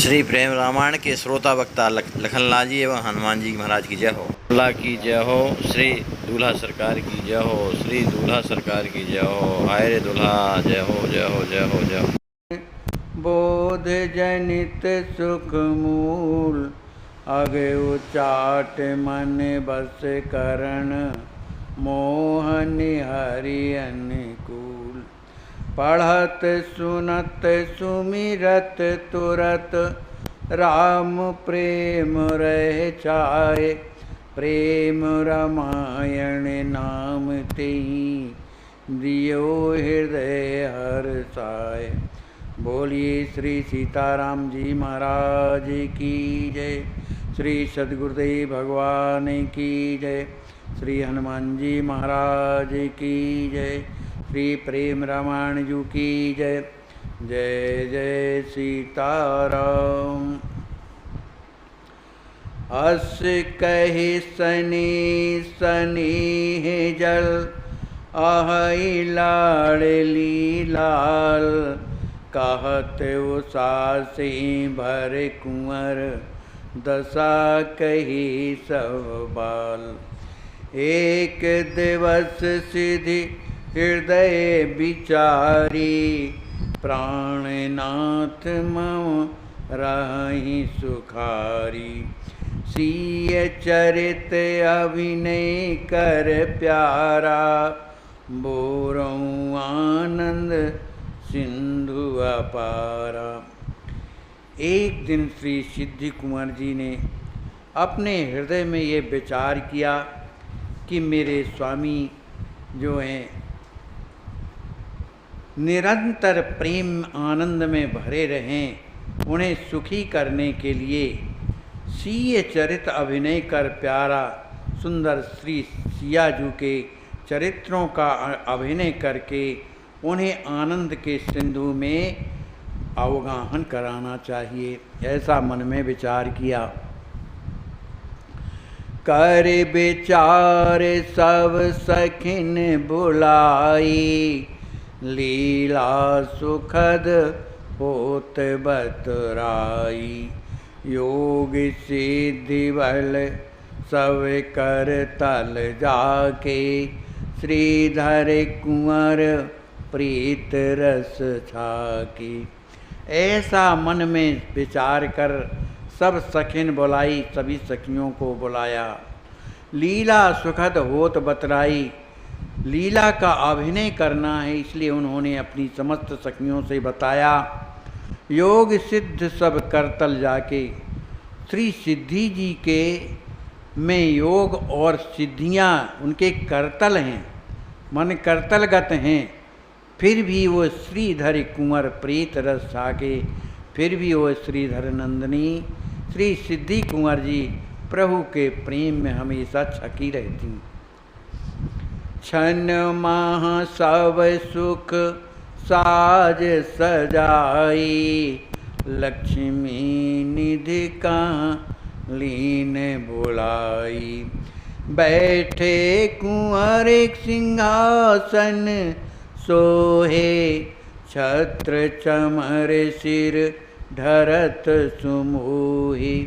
श्री प्रेम रामायण के श्रोता वक्ता लखनलाल जी एवं हनुमान जी महाराज की जय हो। अल्लाह की जय हो। श्री दूल्हा सरकार की जय हो। श्री दूल्हा सरकार की जय हो। हाय रे दूल्हा जय हो जय हो जय हो जय हो। बोध जनित सुख मूल अगे उचाट मन बस करण मोहनि हरि अनुकूल। पढ़त सुनत सुमिरत तुरत राम प्रेम रह चाहे। प्रेम रामायण नाम तेहि दियो हृदय हर्षाय। बोलिए श्री सीताराम जी महाराज की जय। श्री सद्गुरुदेव भगवान की जय। श्री हनुमान जी महाराज की जय। श्री प्रेम रामायण जी की जय। जय जय सीताराम। अस कहि सनी सनी जल आहई लाडली लाल। कहत उसासी भर कुंवर दशा कही सब बाल। एक दिवस सिद्धि हृदय विचारी प्राणनाथ मम रहि सुखारी। सीय चरित अभिनय कर प्यारा बोरऊँ आनंद सिंधु अपारा। एक दिन श्री सिद्धि कुंवर जी ने अपने हृदय में ये विचार किया कि मेरे स्वामी जो हैं निरंतर प्रेम आनंद में भरे रहें, उन्हें सुखी करने के लिए सीय चरित अभिनय कर प्यारा सुंदर श्री सियाजू के चरित्रों का अभिनय करके उन्हें आनंद के सिंधु में अवगाहन कराना चाहिए। ऐसा मन में विचार किया। कर विचार सब सखिन बुलाई। लीला सुखद होत बतराई। योग सिद्धि बल सब कर तल जाके। श्रीधर कुंवर प्रीत रस छाकी। ऐसा मन में विचार कर सब सखिन बुलाई, सभी सखियों को बुलाया। लीला सुखद होत बतराई। लीला का अभिनय करना है, इसलिए उन्होंने अपनी समस्त सखियों से बताया। योग सिद्ध सब करतल जाके। श्री सिद्धि जी के में योग और सिद्धियां उनके करतल हैं, मन करतलगत हैं। फिर भी वो श्रीधर कुंवर प्रीत रस छाके। फिर भी वो श्रीधर नंदिनी श्री सिद्धि कुंवर जी प्रभु के प्रेम में हमेशा छकी रहती। क्षण माह सब सुख साज सजाई। लक्ष्मी निधि कहाँ लीन बुलाई। बैठे कुंवर एक सिंहासन सोहे। छत्र चमर सिर ढरत सुमोही।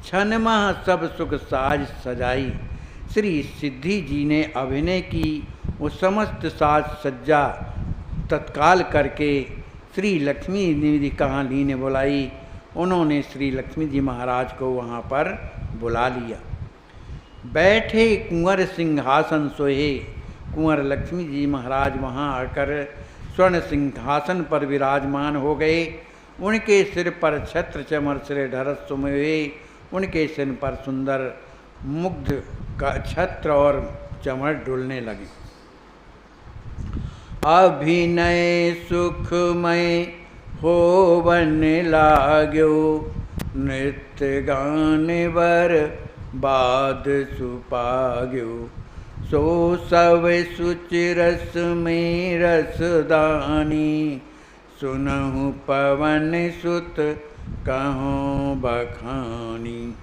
क्षण माह सब सुख साज सजाई। श्री सिद्धि जी ने अभिनय की वो समस्त साज सज्जा तत्काल करके श्री लक्ष्मी निधि कहाँ लीने बुलाई। उन्होंने श्री लक्ष्मी जी महाराज को वहाँ पर बुला लिया। बैठे कुंवर सिंहासन सोहे। कुंवर लक्ष्मी जी महाराज वहाँ आकर स्वर्ण सिंहासन पर विराजमान हो गए। उनके सिर पर छत्र चमर सिर ढरत सुमोहे। उनके सिर पर सुंदर मुग्ध का छत्र और चमर डुलने लगे। अभिनय सुखमय होवन लाग्यो। नृत्य गान बर बाद सुपाग्यो। सो सब सुचिरस में रसदानी। सुनहु पवन सुत कहों बखानी।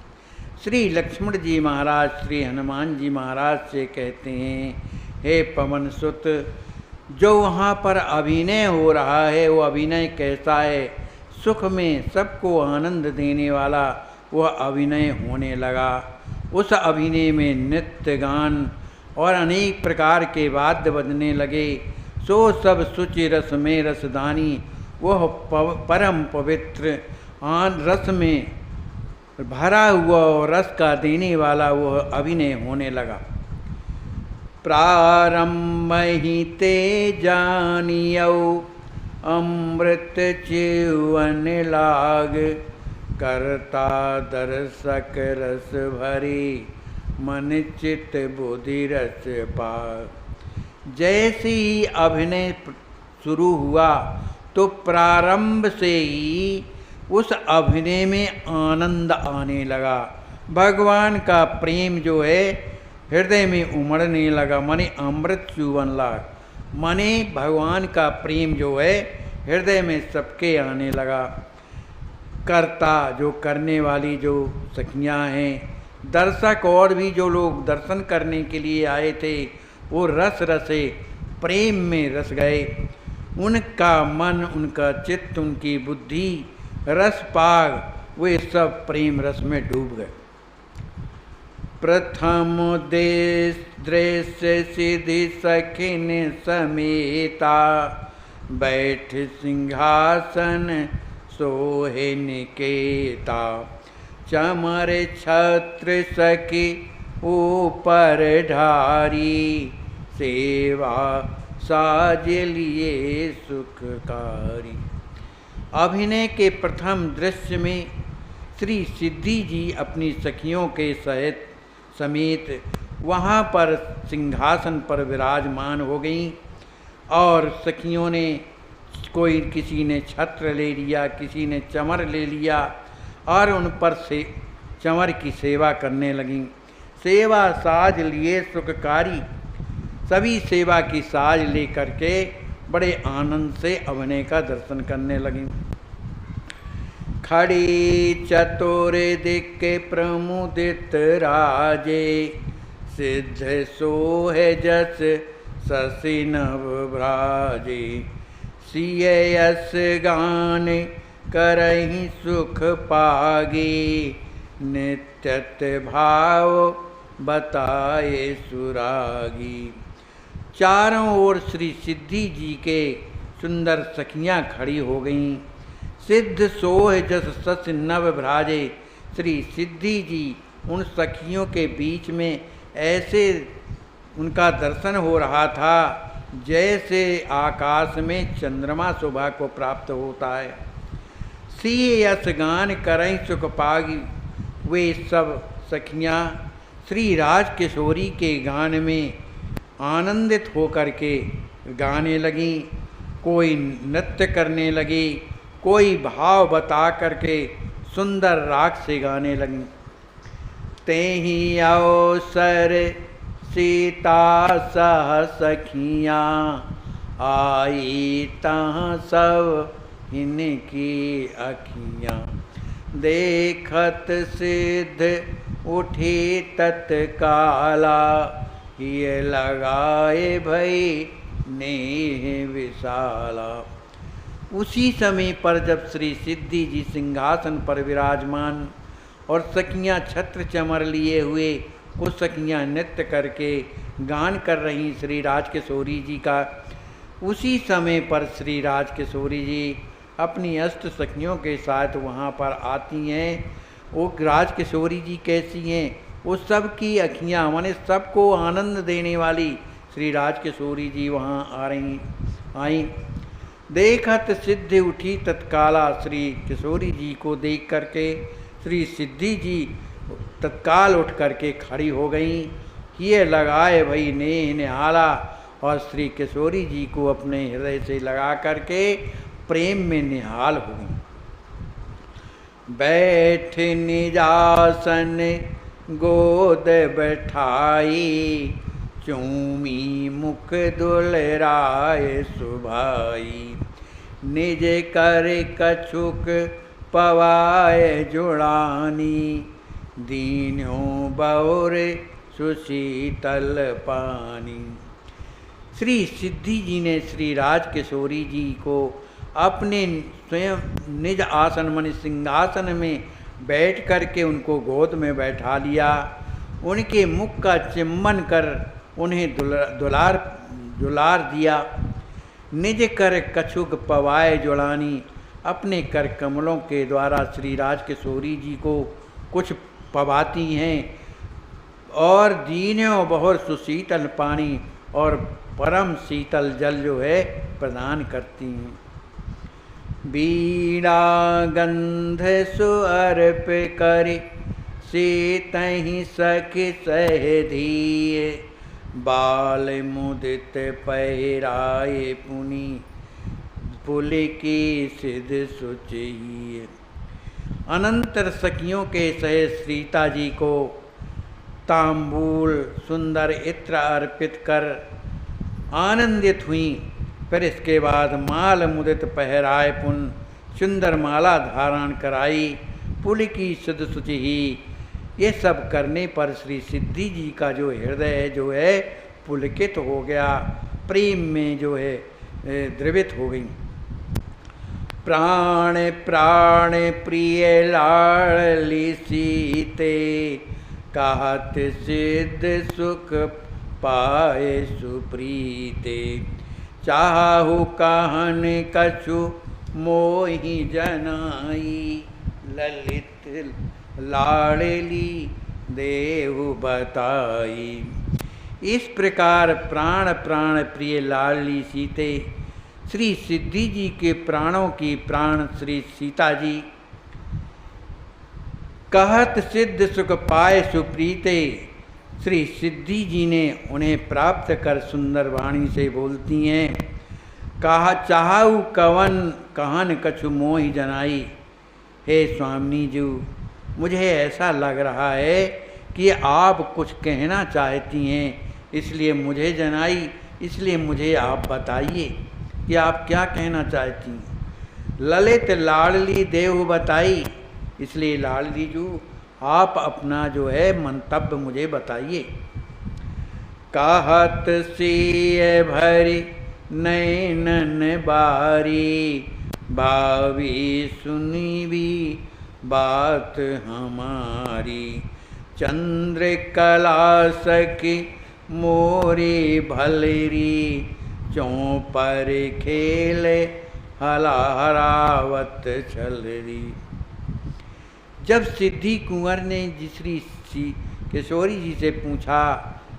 श्री लक्ष्मण जी महाराज श्री हनुमान जी महाराज से कहते हैं, हे पवन सुत, जो वहाँ पर अभिनय हो रहा है वो अभिनय कैसा है सुख में सबको आनंद देने वाला वह अभिनय होने लगा। उस अभिनय में नृत्य गान और अनेक प्रकार के वाद्य बजने लगे। सो सब शुचि रस में रसदानी, वह परम पवित्र रस में भरा हुआ और रस का देने वाला वह अभिनय होने लगा। प्रारंभ ही ते जानियो अमृत चिवन लाग, करता दर्शक रस भरे मन चित बुद्धि रस पाग। जैसे ही अभिनय शुरू हुआ तो प्रारंभ से ही उस अभिनय में आनंद आने लगा। भगवान का प्रेम जो है हृदय में उमड़ने लगा। माने अमृत चुवन लाग, माने भगवान का प्रेम जो है हृदय में सबके आने लगा। कर्ता जो करने वाली जो सखियाँ हैं, दर्शक और भी जो लोग दर्शन करने के लिए आए थे वो रस रसे प्रेम में रस गए। उनका मन, उनका चित्त, उनकी बुद्धि रस पाग वे सब प्रेम रस में डूब गए। प्रथम देश दृश्य सिद्धि सखिन समेता, बैठ सिंहासन सोहे निकेता। चमर छत्र सखी ऊपर ढारी, सेवा साज लिए सुखकारी। अभिनय के प्रथम दृश्य में श्री सिद्धि जी अपनी सखियों के समेत वहाँ पर सिंहासन पर विराजमान हो गईं और सखियों ने कोई किसी ने छत्र ले लिया, किसी ने चमर ले लिया और उन पर से चमर की सेवा करने लगीं। सेवा साज लिए सुखकारी, सभी सेवा की साज ले करके बड़े आनंद से अभिनय का दर्शन करने लगीं। खड़ी चतुर दिक प्रमुदित राजे, सिद्ध सोहे जस शशि नभ भ्राजे। सिय यस गान करहि सुख पागे, नित्यत भाव बताए सुरागी। चारों ओर श्री सिद्धि जी के सुंदर सखियाँ खड़ी हो गईं। सिद्ध सोह जस शशि नभ भ्राजे, श्री सिद्धि जी उन सखियों के बीच में ऐसे उनका दर्शन हो रहा था जैसे आकाश में चंद्रमा शोभा को प्राप्त होता है। सिय यस गान करई सुख पागी, वे सब सखियाँ श्री राज किशोरी के गान में आनंदित होकर के गाने लगीं। कोई नृत्य करने लगी, कोई भाव बता करके सुंदर राग से गाने लगीं। तेहि अवसर सीता सह सखियाँ, आई तहाँ सब इनकी अखियाँ। देखत सिद्ध उठी तत्काला, ये लगाए भई नेह विशाला। उसी समय पर जब श्री सिद्धि जी सिंहासन पर विराजमान और सखियाँ छत्र चमर लिए हुए कुछ सखियाँ नृत्य करके गान कर रही श्री राजकिशोरी जी का, उसी समय पर श्री राजकिशोरी जी अपनी अष्ट सखियों के साथ वहाँ पर आती हैं। वो राजकिशोरी जी कैसी हैं? वो सब की अखियाँ माने सबको आनंद देने वाली श्री राजकिशोरी जी वहाँ आई। देखत सिद्धि उठी तत्काला, श्री किशोरी जी को देख करके श्री सिद्धि जी तत्काल उठ करके खड़ी हो गई। किए लगाए भई नेह निहाला, और श्री किशोरी जी को अपने हृदय से लगा करके प्रेम में निहाल हो गई। बैठ निजासन गोद बैठाई, चूमी मुख दुलराय सुभाई। निज कर कछुक पवाए जुड़ानी, दीन्यों बौर सुशीतल पानी। श्री सिद्धि जी ने श्री राजकिशोरी जी को अपने स्वयं निज आसन मन सिंहासन में बैठ कर के उनको गोद में बैठा लिया। उनके मुख का चुम्बन कर उन्हें दुलार दिया। निज कर कछुक पवाए जुड़ानी, अपने कर कमलों के द्वारा श्री राजकिशोरी जी को कुछ पवाती हैं और दीनों बहुत सुशीतल पानी और परम शीतल जल जो है प्रदान करती हैं। बीड़ा गंध सुअर्प कर सीतहि सखि सह धीए, बाल मुदित पहिराए पुनि पुलकी सिद्ध सुचिए। अनंतर सखियों के सहित सीता जी को तांबूल सुंदर इत्र अर्पित कर आनंदित हुई। फिर इसके बाद माल मुदित पहराए पुन सुंदर माला धारण कराई, पुल की सिद्ध सुचि ही। ये सब करने पर श्री सिद्धि जी का जो हृदय जो है पुलकित हो गया, प्रेम में जो है द्रवित हो गई। प्राण प्राण प्रिय लाडली सीते, कहत सिद्ध सुख पाए सुप्रीते। चाहु कहन कछु मोहि जनाई, ललित लाडली देहु बताई। इस प्रकार प्राण प्राण प्रिय लाडली सीते श्री सिद्धि जी के प्राणों की प्राण श्री सीता जी, कहत सिद्ध सुख पाए सुप्रीते। श्री सिद्धि जी ने उन्हें प्राप्त कर सुंदर वाणी से बोलती हैं, कहा चाहु कवन कहन कछु मोहि जनाई। हे स्वामिनी जी, मुझे ऐसा लग रहा है कि आप कुछ कहना चाहती हैं, इसलिए मुझे जनाई, इसलिए मुझे आप बताइए कि आप क्या कहना चाहती हैं। ललित लाडली देहु बताई, इसलिए लाडली जी आप अपना जो है मंतव्य मुझे बताइए। कहत सिय भरी नैनन बारी, भावी सुनी भी बात हमारी। चंद्र कला सखी मोरी भलरी, चौपर खेले हलारावत छलरी। जब सिद्धि कुंवर ने श्री किशोरी जी से पूछा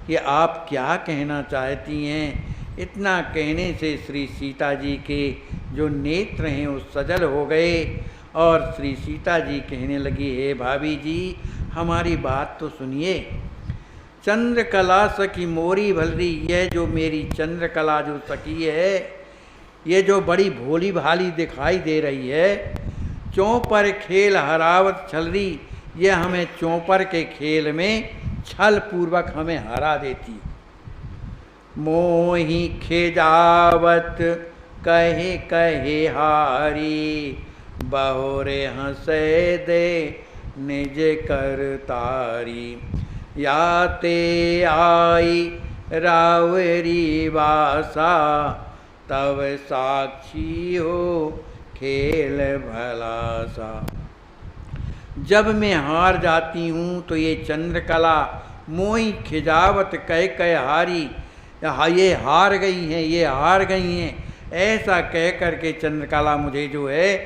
कि आप क्या कहना चाहती हैं, इतना कहने से श्री सीता जी के जो नेत्र हैं वो सजल हो गए और श्री सीता जी कहने लगी, हे भाभी जी हमारी बात तो सुनिए। चंद्रकला सखी मोरी भलरी, यह जो मेरी चंद्रकला जो सखी है, ये जो बड़ी भोली भाली दिखाई दे रही है। चौपर खेल हरावत छलरी, यह हमें चौपर के खेल में छल पूर्वक हमें हरा देती। मोहि खेजावत कहे कहे हारी, बहुरे हंसे दे निज कर तारी। याते आई रावरी वासा, तब साक्षी हो खेल भला सा। जब मैं हार जाती हूँ तो ये चंद्रकला मोही खिजावत कह कह हारी, ये हार गई हैं, ये हार गई हैं, ऐसा कह कर के चंद्रकला मुझे जो है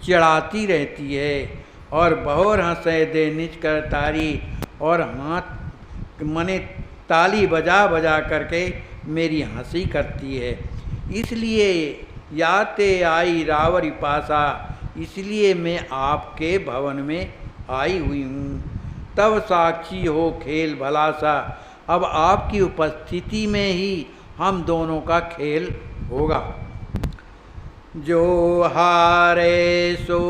चिढ़ाती रहती है। और बहुर हंसे दे निज कर तारी, और हाथ मने ताली बजा बजा करके मेरी हंसी करती है। इसलिए याते आई रावरी पासा, इसलिए मैं आपके भवन में आई हुई हूँ। तब साक्षी हो खेल भला सा, अब आपकी उपस्थिति में ही हम दोनों का खेल होगा। जो हारे सो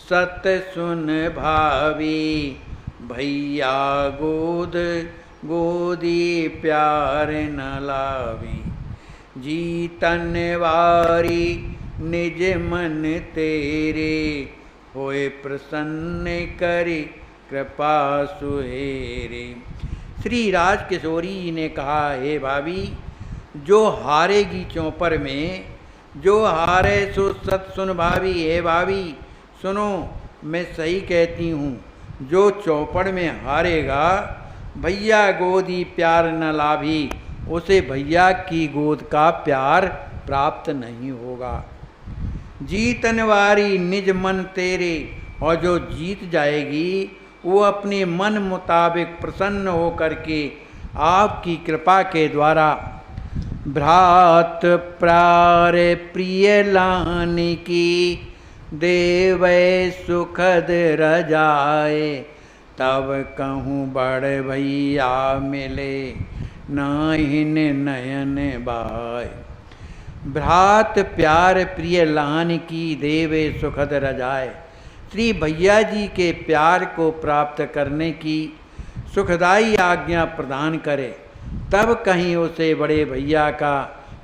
सत सुन भावी, भैया गोद गोदी प्यार न लावी। जीतन वारी निज मन तेरे, होए प्रसन्न करी कृपा सुहेरे। श्री राजकिशोरी ने कहा, हे भाभी जो हारेगी चौपर में, जो हारे सो सत सुन भावी, हे भावी सुनो मैं सही कहती हूँ, जो चौपड़ में हारेगा भैया गोदी प्यार न लाभी, उसे भैया की गोद का प्यार प्राप्त नहीं होगा। जीतन वारी निज मन तेरे, और जो जीत जाएगी वो अपने मन मुताबिक प्रसन्न हो करके आपकी कृपा के द्वारा भ्रात प्रार प्रिय लाने की देवै सुखद रजाए, तब कहूँ बड़ भैया मिले नाहिन नयन बाय। भ्रात प्यार प्रिय लान की देवे सुखद रजाए, श्री भैया जी के प्यार को प्राप्त करने की सुखदाई आज्ञा प्रदान करे, तब कहीं उसे बड़े भैया का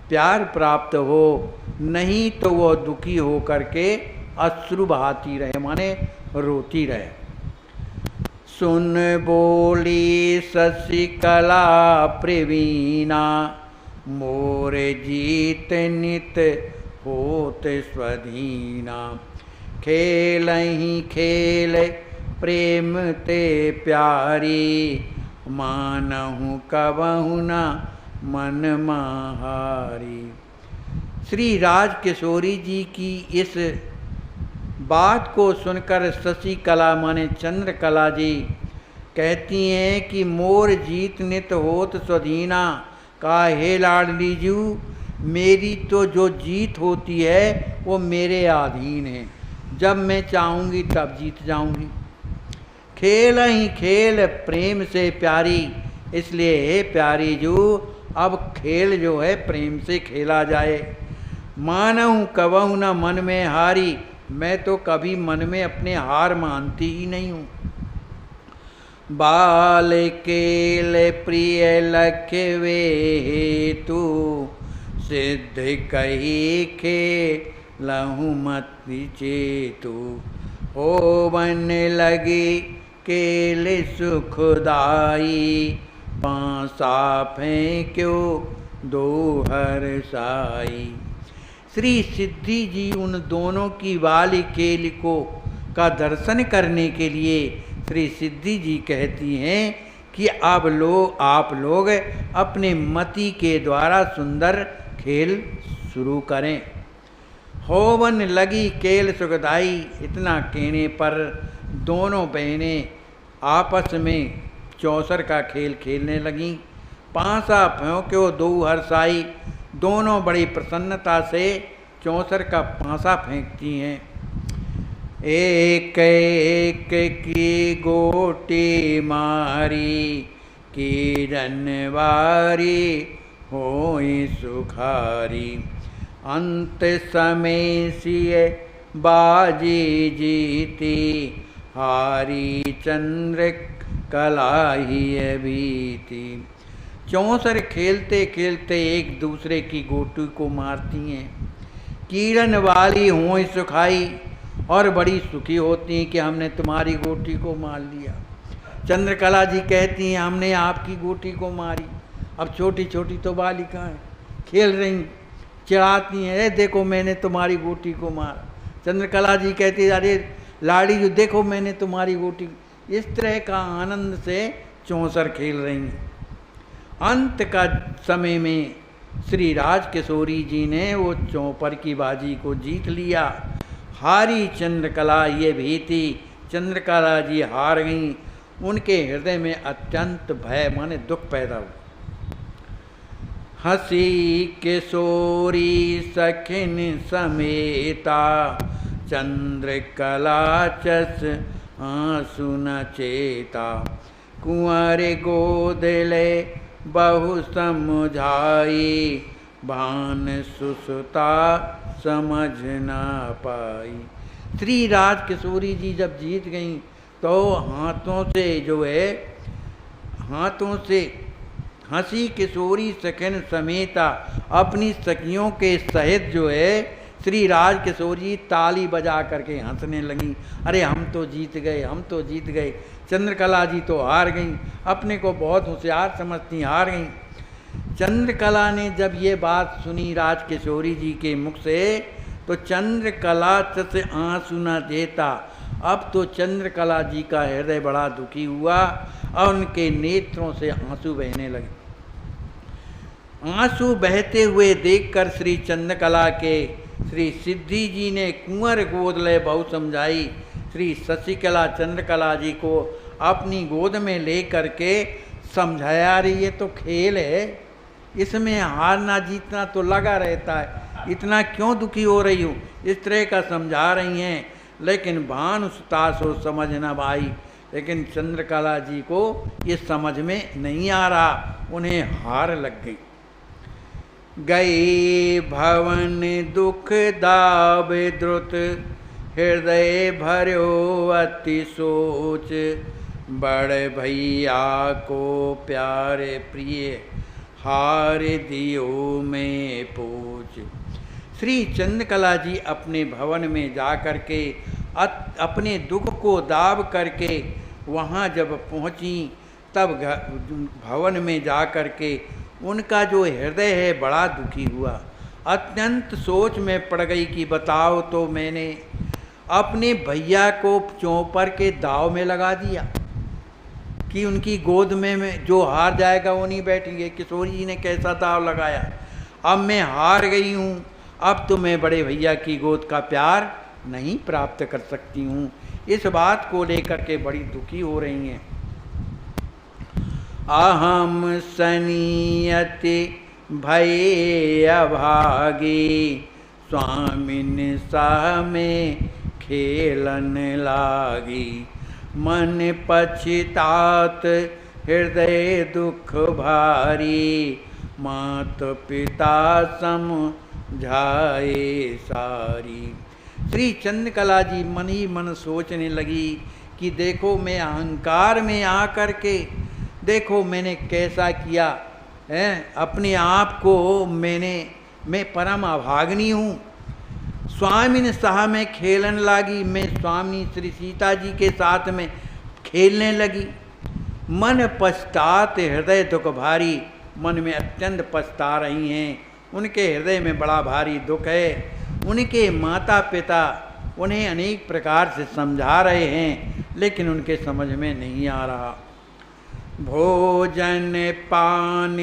प्यार प्राप्त हो, नहीं तो वो दुखी हो करके अश्रु बहाती रहे, माने रोती रहे। सुन बोली शशिकला प्रवीणा, मोर जीत नित होत स्वधीना। खेल ही खेल प्रेम ते प्यारी, मानहु कबहु न मन माहारी। श्री राज किशोरी जी की इस बात को सुनकर शशिकला माने चंद्रकला जी कहती हैं कि मोर जीत नित होत स्वधीना, का हे लाडली जी मेरी तो जो जीत होती है वो मेरे अधीन है, जब मैं चाहूँगी तब जीत जाऊँगी। खेल ही खेल प्रेम से प्यारी, इसलिए हे प्यारी जू अब खेल जो है प्रेम से खेला जाए। मानहु कबहु न मन में हारी, मैं तो कभी मन में अपने हार मानती ही नहीं हूँ। बाल केल प्रिय लखवे तू, सिद्ध कही खेलहु मत चेतु। होवन लगी केल सुखदाई, पासा फेंक्यो दोहर साई। श्री सिद्धि जी उन दोनों की वाली केल को का दर्शन करने के लिए श्री सिद्धि जी कहती हैं कि अब आप लोग अपने मति के द्वारा सुंदर खेल शुरू करें। होवन लगी केल सुखदाई, इतना कहने पर दोनों बहनें आपस में चौसर का खेल खेलने लगीं। पांसा फेंक्यो दो हरसाई, दोनों बड़ी प्रसन्नता से चौसर का पांसा फेंकती हैं। एक एक की गोटी मारी, किरण वारी होई सुखारी। अंत समय सिए बाजी जीती, हारी चंद्र कलाही भीति। चौसर खेलते खेलते एक दूसरे की गोटी को मारती हैं। किरण वाली होई सुखाई, और बड़ी सुखी होती हैं कि हमने तुम्हारी गोटी को मार लिया। चंद्रकला जी कहती हैं हमने आपकी गोटी को मारी। अब छोटी छोटी तो बालिकाएं खेल रही, चिढ़ाती हैं, देखो मैंने तुम्हारी गोटी को मारा। चंद्रकला जी कहती अरे लाड़ी जो देखो मैंने तुम्हारी गोटी। इस तरह का आनंद से चौसर खेल रही हैं। अंत का समय में श्री राज किशोरी जी ने वो चौपर की बाजी को जीत लिया। हारी चंद्रकला ये भीति, चंद्रकला जी हार गईं। उनके हृदय में अत्यंत भय माने दुख पैदा हुआ। हंसी किशोरी सखिन समेता, चंद्रकला चस आंसू न चेता। कुंवर गोद ले बहु समझाई, भान सुसुता समझ न पाई। श्री राज किशोरी जी जब जीत गईं तो हाथों से जो है हाथों से हंसी किशोरी सखन समेता अपनी सखियों के सहित जो है श्री राज किशोरी ताली बजा करके हंसने लगी। अरे हम तो जीत गए, हम तो जीत गए। चंद्रकला जी तो हार गईं, अपने को बहुत होशियार समझती हार गईं। चंद्रकला ने जब ये बात सुनी राजकिशोरी जी के मुख से, तो चंद्रकला से आंसू न देता। अब तो चंद्रकला जी का हृदय बड़ा दुखी हुआ और उनके नेत्रों से आंसू बहने लगे। आंसू बहते हुए देखकर श्री चंद्रकला के श्री सिद्धि जी ने कुंवर गोद ले बहु समझाई। श्री शशिकला चंद्रकला जी को अपनी गोद में ले करके समझाया, रही ये तो खेल है, इसमें हारना जीतना तो लगा रहता है, इतना क्यों दुखी हो रही हो, इस तरह का समझा रही हैं। लेकिन भानुसुता सो समझ न भाई, लेकिन चंद्रकला जी को ये समझ में नहीं आ रहा, उन्हें हार लग गई। गई भवन दुख दावे द्रुत, हृदय भर्यो अति सोच, बड़े भैया को प्यारे प्रिय, हार दियो में पूछ। श्री चंद्रकला जी अपने भवन में जा कर के अपने दुख को दाब करके वहाँ जब पहुँची, तब भवन में जा कर के उनका जो हृदय है बड़ा दुखी हुआ। अत्यंत सोच में पड़ गई कि बताओ तो मैंने अपने भैया को चौपर के दाव में लगा दिया कि उनकी गोद में जो हार जाएगा वो नहीं बैठेंगे। किशोरी जी ने कैसा दाव लगाया, अब मैं हार गई हूँ, अब तो मैं बड़े भैया की गोद का प्यार नहीं प्राप्त कर सकती हूँ। इस बात को लेकर के बड़ी दुखी हो रही हैं। अहम सनियति भय अभागी, स्वामिन साह में खेलन लागी, मन पछतात हृदय दुख भारी, मात पिता समझाए सारी। श्री चंद्रकला जी मन ही मन सोचने लगी कि देखो मैं अहंकार में आकर के देखो मैंने कैसा किया है, अपने आप को मैं परम अभाग्नी हूँ। स्वामिन साह में खेलन लागी, मैं स्वामी श्री सीता जी के साथ में खेलने लगी। मन पछतात हृदय दुख भारी, मन में अत्यंत पछता रही हैं, उनके हृदय में बड़ा भारी दुख है। उनके माता पिता उन्हें अनेक प्रकार से समझा रहे हैं, लेकिन उनके समझ में नहीं आ रहा। भोजन पान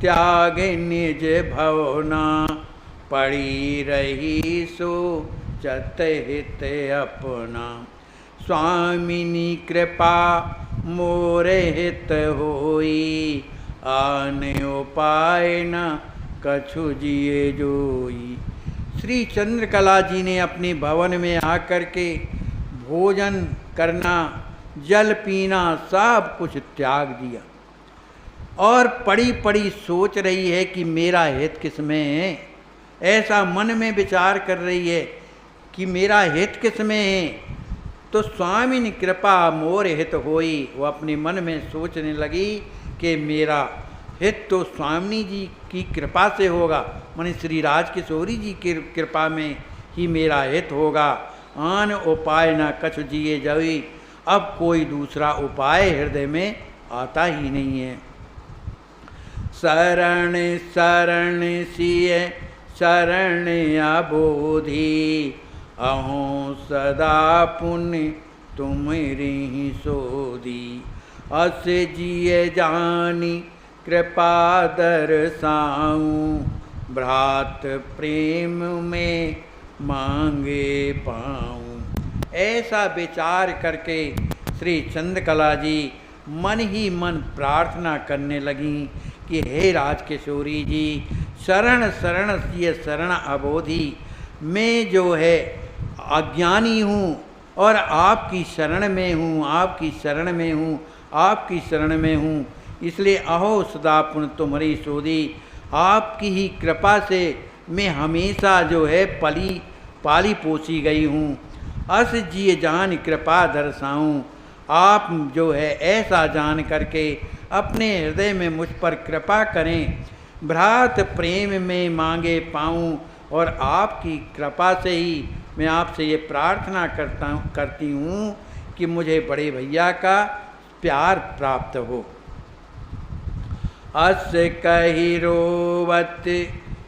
त्याग निज भवना, पड़ी रही सो चत हित अपना, स्वामिनी कृपा मोरे हित होई, आन उपाय न कछु जिए जोई। श्री चंद्रकला जी ने अपने भवन में आकर के भोजन करना, जल पीना सब कुछ त्याग दिया और पड़ी पड़ी सोच रही है कि मेरा हित किसमें है। ऐसा मन में विचार कर रही है कि मेरा हित किसमें है। तो स्वामी ने कृपा मोर हित होई, वो अपने मन में सोचने लगी कि मेरा हित तो स्वामी जी की कृपा से होगा, माने श्री राजकिशोरी जी की कृपा में ही मेरा हित होगा। आन उपाय न कछु जिए जई, अब कोई दूसरा उपाय हृदय में आता ही नहीं है। शरण शरण सिय शरण अबोधि, अहों सदा पुण्य तुम्हारी सोधी, अस जिए जानी कृपा दरसाऊं, भ्रात प्रेम में मांगे पाऊं। ऐसा विचार करके श्री चंद्रकला जी मन ही मन प्रार्थना करने लगी कि हे राजकिशोरी जी, शरण शरण सिय शरण अबोधि, मैं जो है अज्ञानी हूँ और आपकी शरण में हूँ, आपकी शरण में हूँ, आपकी शरण में हूँ, इसलिए अहो सदा पुण्य तुम्हारी सोधी। आपकी ही कृपा से मैं हमेशा जो है पाली पोसी गई हूँ। अस जिए जान कृपा दर्शाऊँ, आप जो है ऐसा जान करके अपने हृदय में मुझ पर कृपा करें। भ्रात प्रेम में मांगे पाऊँ, और आपकी कृपा से ही मैं आपसे ये प्रार्थना करती हूँ कि मुझे बड़े भैया का प्यार प्राप्त हो। अस कही रोवत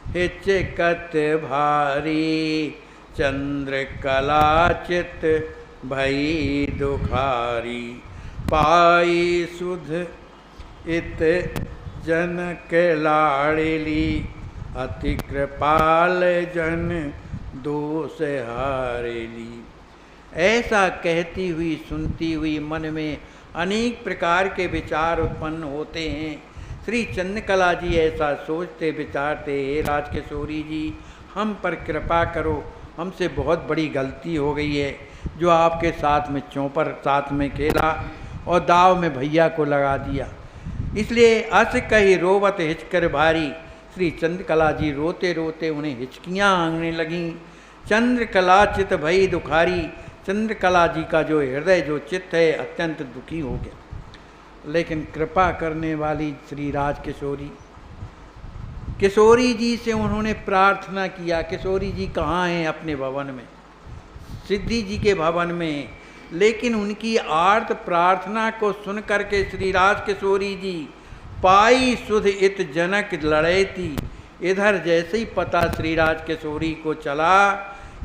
हिचकत भारी, चंद्र कला चित भई दुखारी। पाई सुध इत जनक लाड़ली, अति कृपाल जन दोष हारेली। ऐसा कहती हुई सुनती हुई मन में अनेक प्रकार के विचार उत्पन्न होते हैं। श्री चंद्रकला जी ऐसा सोचते विचारते, हे राजकिशोरी जी, हम पर कृपा करो, हमसे बहुत बड़ी गलती हो गई है जो आपके साथ में चौपर साथ में खेला और दाव में भैया को लगा दिया। इसलिए अस कही रोवत हिचकर भारी, श्री चंद्रकला जी रोते रोते उन्हें हिचकियाँ आने लगीं। चंद्रकला चित भई दुखारी, चंद्रकला जी का जो हृदय जो चित्त है अत्यंत दुखी हो गया। लेकिन कृपा करने वाली श्री राजकिशोरी, किशोरी जी से उन्होंने प्रार्थना किया। किशोरी जी कहाँ हैं? अपने भवन में, सिद्धि जी के भवन में। लेकिन उनकी आर्त प्रार्थना को सुन करके श्री राजकिशोरी जी पाई सुध इत जनक लड़ैती। इधर जैसे ही पता श्री राजकिशोरी को चला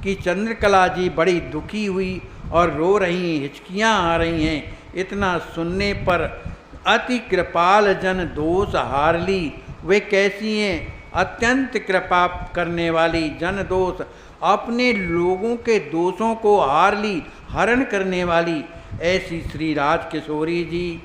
कि चंद्रकला जी बड़ी दुखी हुई और रो रही हैं, हिचकियाँ आ रही हैं, इतना सुनने पर अति कृपाल जन दोष हारली। वे कैसी हैं? अत्यंत कृपा करने वाली, जन दोष, अपने लोगों के दोषों को हार ली, हरण करने वाली ऐसी श्री राजकिशोरी जी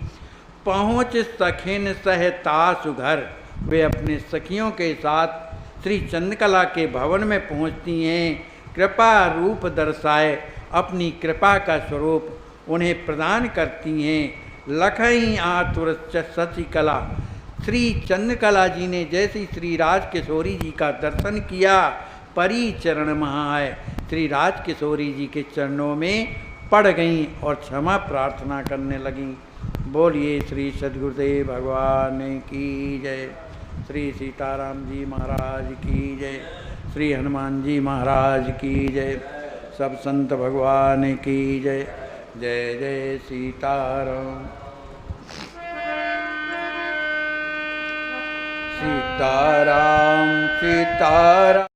पहुँच सखिन सह तासु घर। वे अपने सखियों के साथ श्री चंद्रकला के भवन में पहुँचती हैं। कृपा रूप दर्शाए अपनी कृपा का स्वरूप उन्हें प्रदान करती हैं। लखई आतुर शशिकला, श्री चंद्रकला जी ने जैसे श्री राजकिशोरी जी का दर्शन किया, परी चरण महाय, श्री राजकिशोरी जी के चरणों में पड़ गईं और क्षमा प्रार्थना करने लगीं। बोलिए श्री सद्गुरुदेव भगवान की जय, श्री सीताराम जी महाराज की जय, श्री हनुमान जी महाराज की जय, सब संत भगवान की जय। जय जय सीताराम। सीताराम सीताराम।